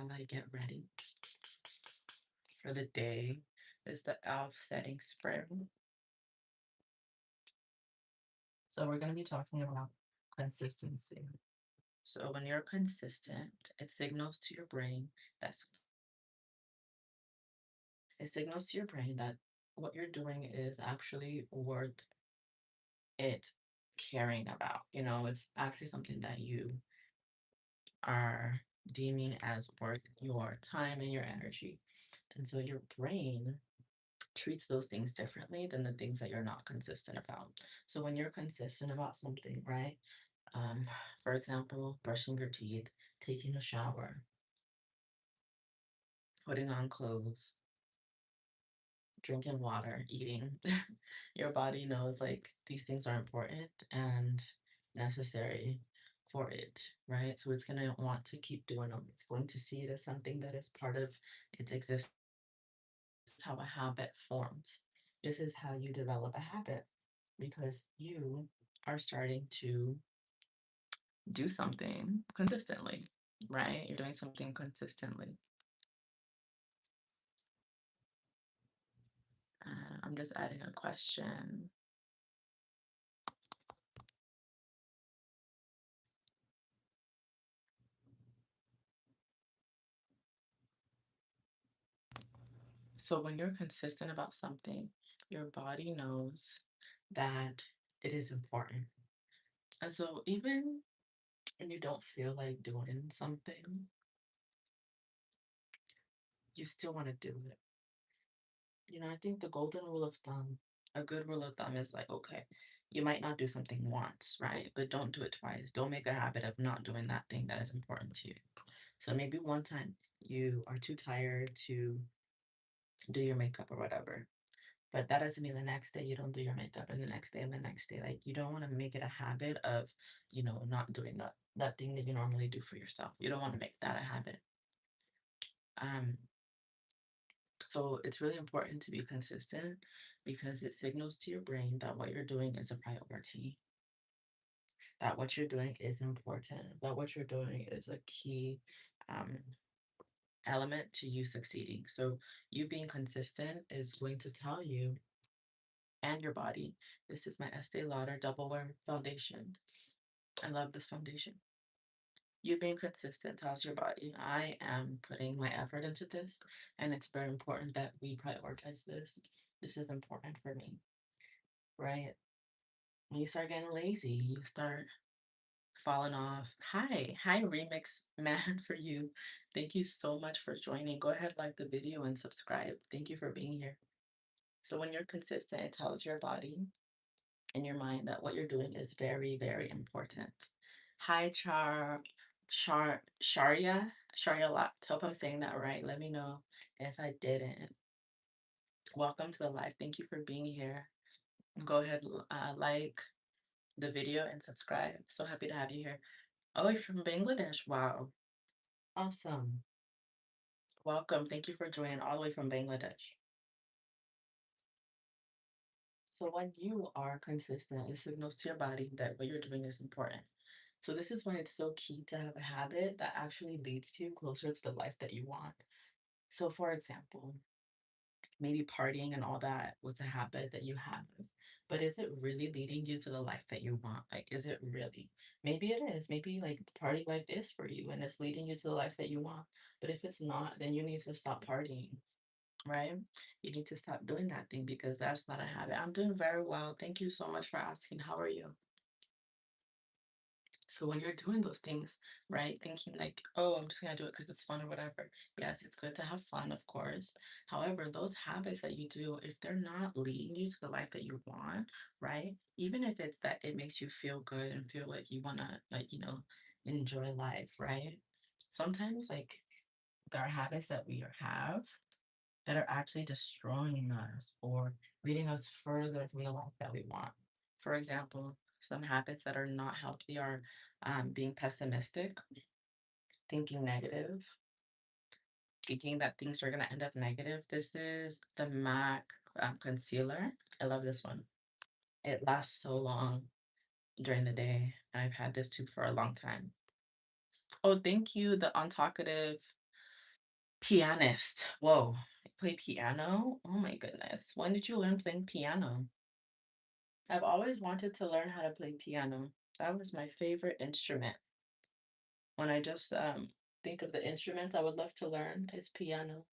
while I get ready for the day is the elf setting spray. So we're going to be talking about consistency. So when you're consistent, it signals to your brain that's it signals to your brain that what you're doing is actually worth it caring about. It's actually something that you are deeming as worth your time and your energy. And so your brain treats those things differently than the things that you're not consistent about. So when you're consistent about something, right? Um, for example, brushing your teeth, taking a shower, putting on clothes, drinking water, eating, your body knows like these things are important and necessary for it, right? So it's going to want to keep doing them. It's going to see it as something that is part of its existence. This is how a habit forms. This is how you develop a habit because you are starting to do something consistently, right? You're doing something consistently. I'm just adding a question. So when you're consistent about something, your body knows that it is important. And so even when you don't feel like doing something, you still want to do it. I think the golden rule of thumb, a good rule of thumb is like, okay, you might not do something once, right? But don't do it twice. Don't make a habit of not doing that thing that is important to you. So maybe one time you are too tired to do your makeup or whatever. But that doesn't mean the next day you don't do your makeup and the next day and the next day. Like you don't want to make it a habit of, not doing that thing that you normally do for yourself. You don't want to make that a habit. Um, so it's really important to be consistent because it signals to your brain that what you're doing is a priority, that what you're doing is important, that what you're doing is a key um, element to you succeeding. So you being consistent is going to tell you and your body, this is my Estee Lauder Double Wear Foundation. I love this foundation. You being consistent tells your body, I am putting my effort into this, and it's very important that we prioritize this. This is important for me, right? When you start getting lazy, you start falling off. Hi, Remix Man for you. Thank you so much for joining. Go ahead, like the video and subscribe. Thank you for being here. So when you're consistent, it tells your body in your mind that what you're doing is very, very important. Hi, Sharia Lot. Hope I'm saying that right. Let me know if I didn't. Welcome to the live. Thank you for being here. Go ahead, like the video and subscribe. So happy to have you here. Oh, you're from Bangladesh. Wow. Awesome. Welcome. Thank you for joining all the way from Bangladesh. So when you are consistent, it signals to your body that what you're doing is important. So this is why it's so key to have a habit that actually leads you closer to the life that you want. So for example, maybe partying and all that was a habit that you have. But is it really leading you to the life that you want? Like, is it really? Maybe it is. Maybe like the party life is for you and it's leading you to the life that you want. But if it's not, then you need to stop partying, right? You need to stop doing that thing because that's not a habit. I'm doing very well. Thank you so much for asking. How are you? So when you're doing those things, right, thinking like, oh, I'm just gonna do it because it's fun or whatever. Yes, it's good to have fun, of course. However, those habits that you do, if they're not leading you to the life that you want, right, even if it's that it makes you feel good and feel like you wanna like, enjoy life, right? Sometimes like there are habits that we have that are actually destroying us or leading us further from the life that we want. For example, some habits that are not healthy are being pessimistic, thinking negative, thinking that things are going to end up negative. This is the MAC concealer. I love this one. It lasts so long during the day. And I've had this tube for a long time. Oh, thank you, the untalkative. Pianist. Whoa. Play piano? Oh my goodness. When did you learn playing piano? I've always wanted to learn how to play piano. That was my favorite instrument. When I just think of the instruments I would love to learn is piano.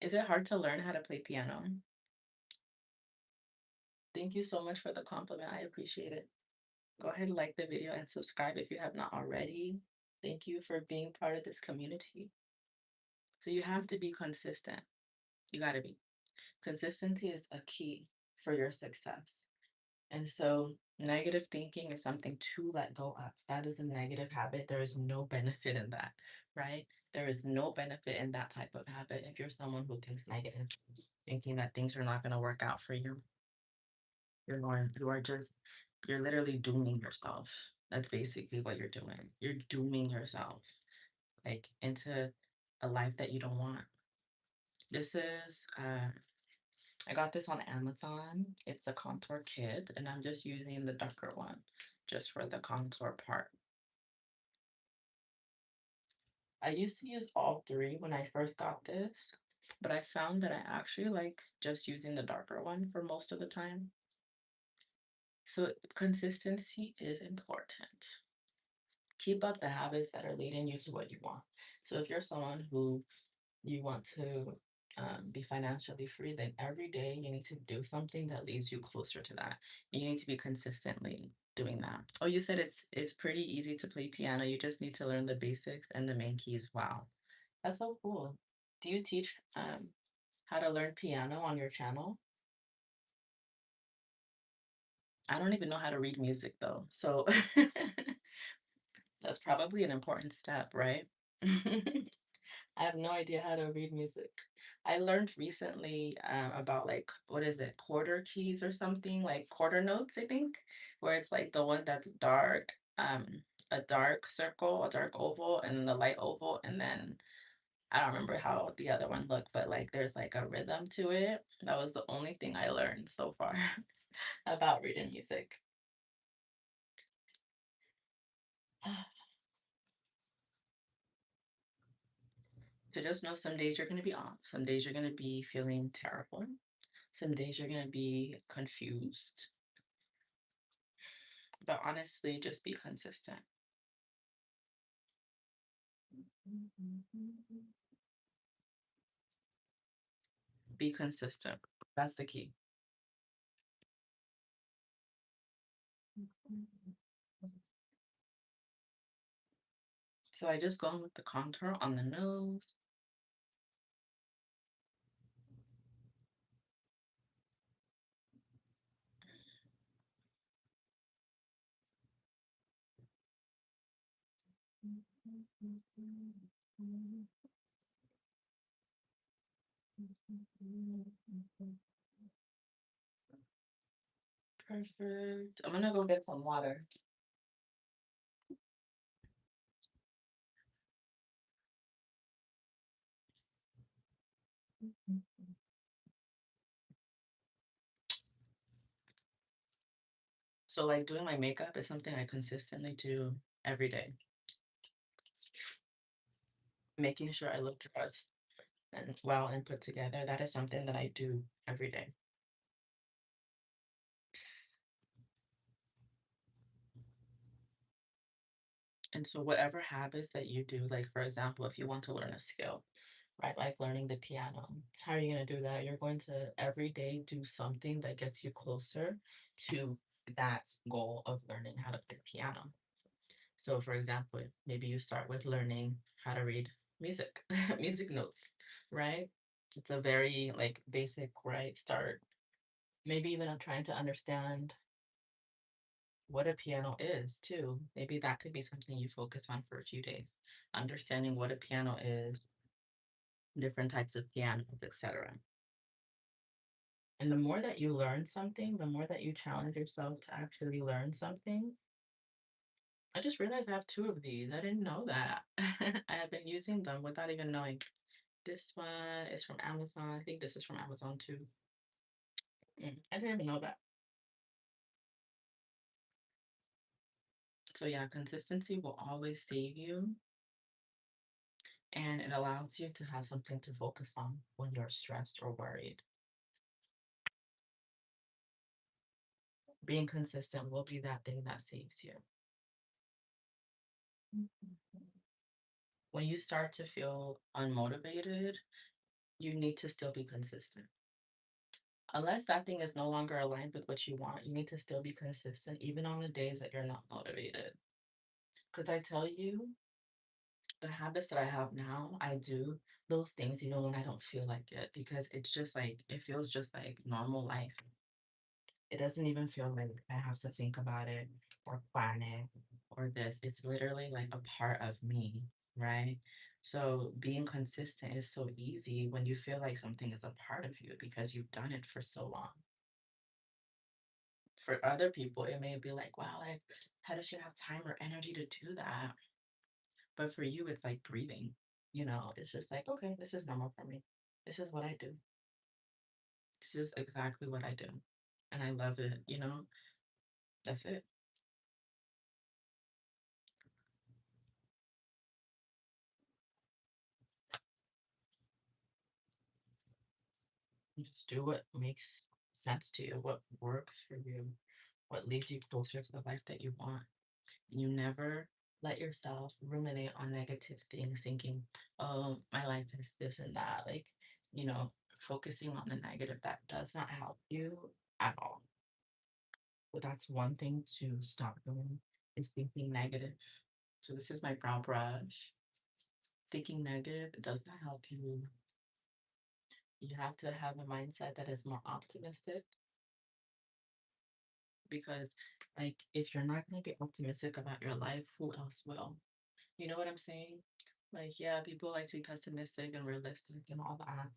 Is it hard to learn how to play piano? Thank you so much for the compliment. I appreciate it. Go ahead and like the video and subscribe if you have not already. Thank you for being part of this community. So you have to be consistent. You got to be. Consistency is a key for your success. And so negative thinking is something to let go of. That is a negative habit. There is no benefit in that, right? There is no benefit in that type of habit if you're someone who thinks negative, thinking that things are not going to work out for you. You're literally dooming yourself. That's basically what you're doing. You're dooming yourself like into a life that you don't want. This is I got this on Amazon. It's a contour kit, and I'm just using the darker one just for the contour part. I used to use all three when I first got this, but I found that I actually like just using the darker one for most of the time. So consistency is important. Keep up the habits that are leading you to what you want. So if you're someone who you want to be financially free, then every day you need to do something that leads you closer to that. You need to be consistently doing that. Oh, you said it's pretty easy to play piano. You just need to learn the basics and the main keys. Wow, that's so cool. Do you teach how to learn piano on your channel? I don't even know how to read music though, so that's probably an important step, right? I have no idea how to read music. I learned recently about like, what is it, quarter keys or something, like quarter notes, I think, where it's like the one that's dark, a dark circle, a dark oval, and then the light oval, and then I don't remember how the other one looked, but like there's like a rhythm to it. That was the only thing I learned so far about reading music. So just know some days you're going to be off, some days you're going to be feeling terrible, some days you're going to be confused. But honestly, just be consistent. Be consistent. That's the key. So I just go in with the contour on the nose. Perfect. I'm gonna go get some water. So like doing my makeup is something I consistently do every day. Making sure I look dressed and well and put together, that is something that I do every day. And so whatever habits that you do, like for example, if you want to learn a skill, right? Like learning the piano. How are you going to do that? You're going to every day do something that gets you closer to that goal of learning how to play piano. So, for example, maybe you start with learning how to read music, music notes, right? It's a very like basic, right? Start. Maybe even trying to understand what a piano is too. Maybe that could be something you focus on for a few days. Understanding what a piano is, different types of pianos, etc. And the more that you learn something, the more that you challenge yourself to actually learn something. I just realized I have two of these. I didn't know that. I have been using them without even knowing. This one is from Amazon. I think this is from Amazon too. I didn't even know that. So yeah, consistency will always save you. and it allows you to have something to focus on when you're stressed or worried. Being consistent will be that thing that saves you. When you start to feel unmotivated, you need to still be consistent. Unless that thing is no longer aligned with what you want, you need to still be consistent, even on the days that you're not motivated. Because I tell you, the habits that I have now, I do those things, when I don't feel like it, because it's just like, it feels just like normal life. It doesn't even feel like I have to think about it or plan it or this. It's literally like a part of me, right? So being consistent is so easy when you feel like something is a part of you because you've done it for so long. For other people, it may be like, wow, like, how does she have time or energy to do that? But for you, it's like breathing. It's just like, okay, this is normal for me. This is what I do. This is exactly what I do. And I love it. That's it. You just do what makes sense to you, what works for you, what leads you closer to the life that you want. And you never let yourself ruminate on negative things, thinking, oh, my life is this and that. Like, you know, focusing on the negative that does not help you at all. But that's one thing to stop doing is thinking negative. So this is my brow brush. Thinking negative does not help you. You have to have a mindset that is more optimistic because, like, if you're not going to be optimistic about your life, who else will? You know what I'm saying? Like, yeah, people like to be pessimistic and realistic and all that.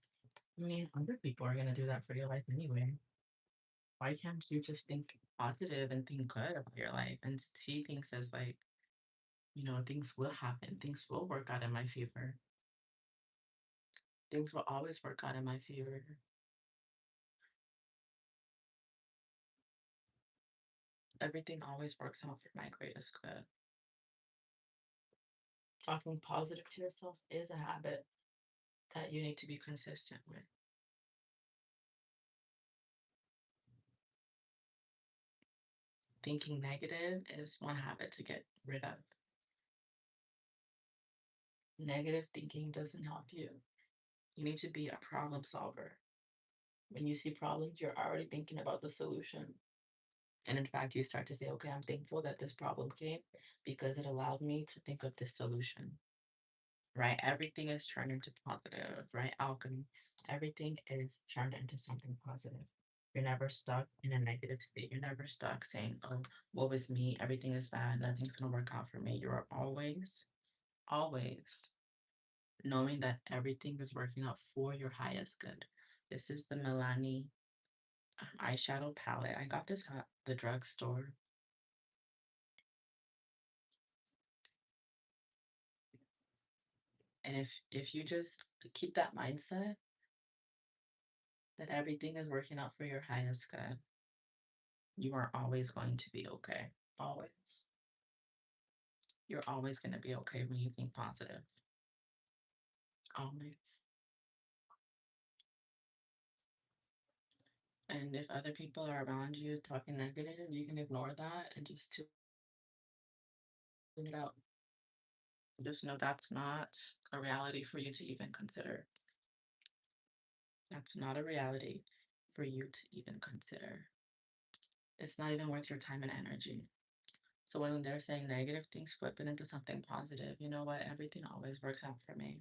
I mean, other people are going to do that for your life anyway. Why can't you just think positive and think good about your life and see things as like, things will happen, things will work out in my favor, things will always work out in my favor. Everything always works out for my greatest good. Talking positive to yourself is a habit that you need to be consistent with. Thinking negative is one habit to get rid of. Negative thinking doesn't help you. You need to be a problem solver. When you see problems, you're already thinking about the solution. And in fact, you start to say, okay, I'm thankful that this problem came because it allowed me to think of this solution, right? Everything is turned into positive, right? Alchemy. Everything is turned into something positive. You're never stuck in a negative state. You're never stuck saying, oh, woe is me. Everything is bad. Nothing's going to work out for me. You are always knowing that everything is working out for your highest good. This is the Milani eyeshadow palette. I got this at the drugstore. And if you just keep that mindset that everything is working out for your highest good, you are always going to be okay. Always. You're always going to be okay when you think positive. Always. And if other people are around you talking negative, you can ignore that and just tune it out. Just know that's not a reality for you to even consider. That's not a reality for you to even consider. It's not even worth your time and energy. So when they're saying negative things, flip it into something positive. You know what? Everything always works out for me.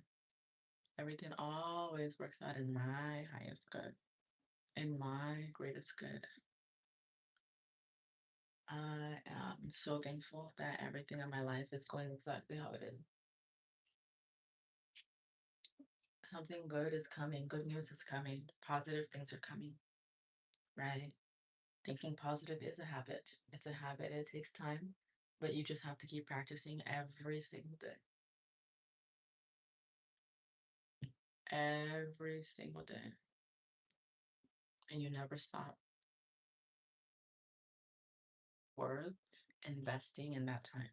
Everything always works out in my highest good, in my greatest good. I am so thankful that everything in my life is going exactly how it is. Something good is coming, good news is coming, positive things are coming, right? Thinking positive is a habit. It's a habit, it takes time, but you just have to keep practicing every single day. Every single day. And you never stop. Worth investing in that time.